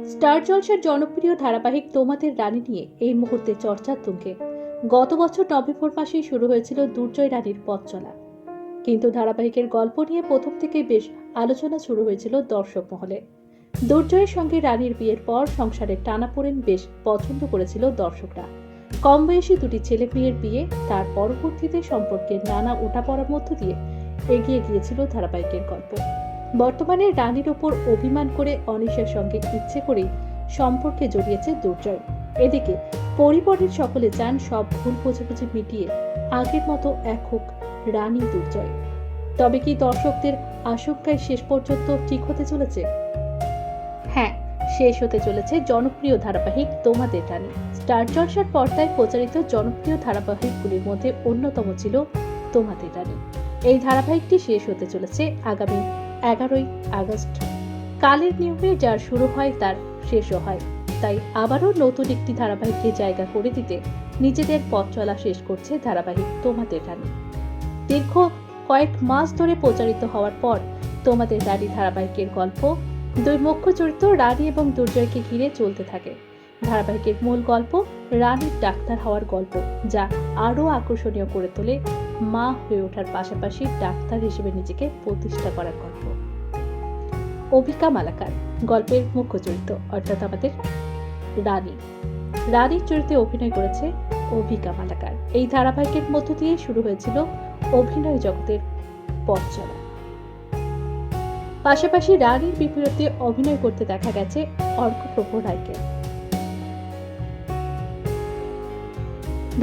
Star জলসার জনপ্রিয় ধারাবাহিক তোমাদের রানী নিয়ে এই মুহূর্তে চর্চার তুঙ্গে। গত বছর নভেম্বর মাসেই শুরু হয়েছিল দুর্জয় রানীর পথ চলা, কিন্তু ধারাবাহিকের গল্প নিয়ে প্রথম থেকেই বেশ আলোচনা শুরু হয়েছিল দর্শক মহলে। দুর্জয়ের সঙ্গে রানীর বিয়ের পর সংসারের টানাপোড়েন বেশ পছন্দ করেছিল দর্শকরা। কম বয়সী দুটি ছেলে মেয়ের বিয়ে, তার পরবর্তীতে সম্পর্কের নানা ওঠাপড়ার মধ্য দিয়ে এগিয়ে গিয়েছিল ধারাবাহিকের গল্প। বর্তমানে রানীর ওপর অভিমান করে অনিশের সঙ্গে ইচ্ছে করেই সম্পর্কে জড়িয়েছে দুর্জয়। এদিকে পরিবারের সকলে চান সব ভুল বোঝাবুঝি মিটিয়ে আগের মতো এক হোক রানী দুর্জয়। তবে কি দর্শকদের আশঙ্কায় শেষ পর্যন্ত ঠিক হতে চলেছে? হ্যাঁ, শেষ হতে চলেছে জনপ্রিয় ধারাবাহিক তোমাদের রানী। স্টার জলসার পর্দায় প্রচারিত জনপ্রিয় ধারাবাহিকগুলির মধ্যে অন্যতম ছিল তোমাদের রানী। এই ধারাবাহিকটি শেষ হতে চলেছে আগামী 11ই আগস্ট। কালের নিয়মে যার শুরু হয় তার শেষও হয়, তাই আবারও নতুন একটি ধারাবাহিককে জায়গা করে দিতে নিজেদের পথ চলা শেষ করছে ধারাবাহিক তোমাদের রানী। দীর্ঘ কয়েক মাস ধরে প্রচারিত হওয়ার পর তোমাদের রানী ধারাবাহিকের গল্প দুই মুখ্য চরিত্র রানী এবং দুর্জয়কে ঘিরে চলতে থাকে। ধারাবাহিকের মূল গল্প রানীর ডাক্তার হওয়ার গল্প, যা আরও আকর্ষণীয় করে তোলে মা হয়ে ওঠার পাশাপাশি ডাক্তার হিসেবে নিজেকে প্রতিষ্ঠা করার গল্প। অভিকা মালাকার গল্পের মুখ্য চরিত্র, অর্থাৎ আমাদের রানীর চরিত্রে অভিনয় করেছে অভিকা মালাকার। এই ধারাবাহিকের মধ্য দিয়ে শুরু হয়েছিল অভিনয় জগতের পথ চলা। পাশাপাশি রানীর বিপরীতে অভিনয় করতে দেখা গেছে অর্কপ্রভ রায়কে।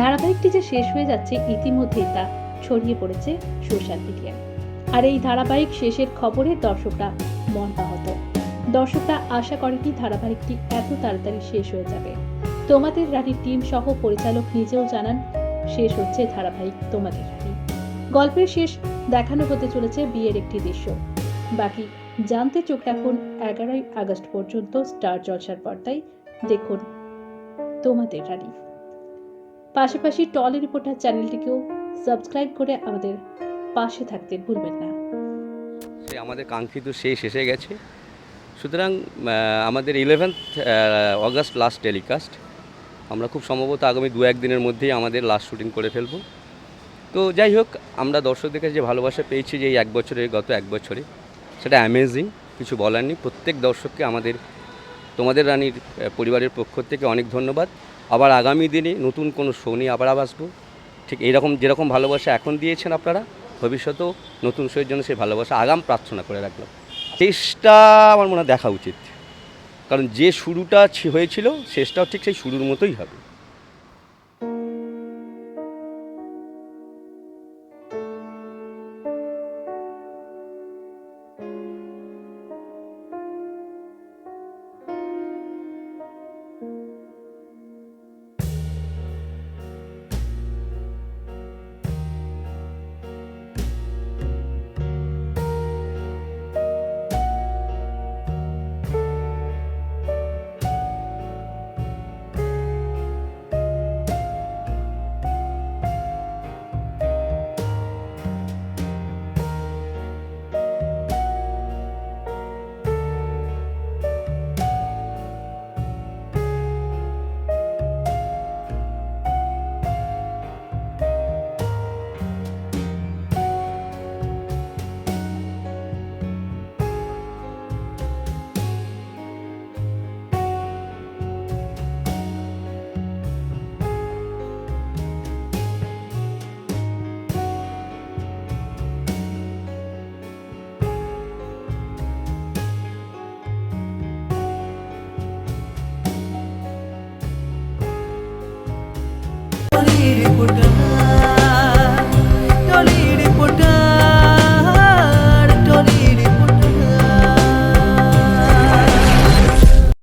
ধারাবাহিকটি যে শেষ হয়ে যাচ্ছে ইতিমধ্যেই তা ছড়িয়ে পড়েছে সোশ্যাল মিডিয়ায়। আর এই ধারাবাহিক শেষের খবরে দর্শকরা মর্মাহত। দর্শকরা আশা করেনি ধারাবাহিকটি এত তাড়াতাড়ি শেষ হয়ে যাবে। তোমাদের রানীর টিম সহ পরিচালক নিজেও জানান শেষ হচ্ছে ধারাবাহিক তোমাদের রানী। গল্পের শেষ দেখানো হতে চলেছে বিয়ের একটি দৃশ্য। বাকি জানতে চোখ রাখুন 11ই আগস্ট পর্যন্ত স্টার জলসার পর্দায়। দেখুন তোমাদের রানী। পাশাপাশি টলি রিপোর্টার চ্যানেলটিকেও সাবস্ক্রাইব করে আমাদের পাশে থাকতে ভুলবেন না। আমাদের কাঙ্ক্ষিত শেষ এসে গেছে, সুতরাং আমাদের 11th অগস্ট লাস্ট টেলিকাস্ট। আমরা খুব সম্ভবত আগামী 2-1 দিনের মধ্যেই আমাদের লাস্ট শুটিং করে ফেলব। তো যাই হোক, আমরা দর্শকদের কাছে যে ভালোবাসা পেয়েছি যে এই গত এক বছরে, সেটা অ্যামেজিং, কিছু বলার নেই। প্রত্যেক দর্শককে আমাদের তোমাদের রানীর পরিবারের পক্ষ থেকে অনেক ধন্যবাদ। আবার আগামী দিনে নতুন কোনো শো নিয়ে আবার আসবো। ঠিক এইরকম যেরকম ভালোবাসা এখন দিয়েছেন আপনারা, ভবিষ্যতেও নতুন শোয়ের জন্য সেই ভালোবাসা আগাম প্রার্থনা করে রাখলাম। শেষটা আমার মনে হয় দেখা উচিত, কারণ যে শুরুটা হয়েছিল শেষটাও ঠিক সেই শুরুর মতোই হবে।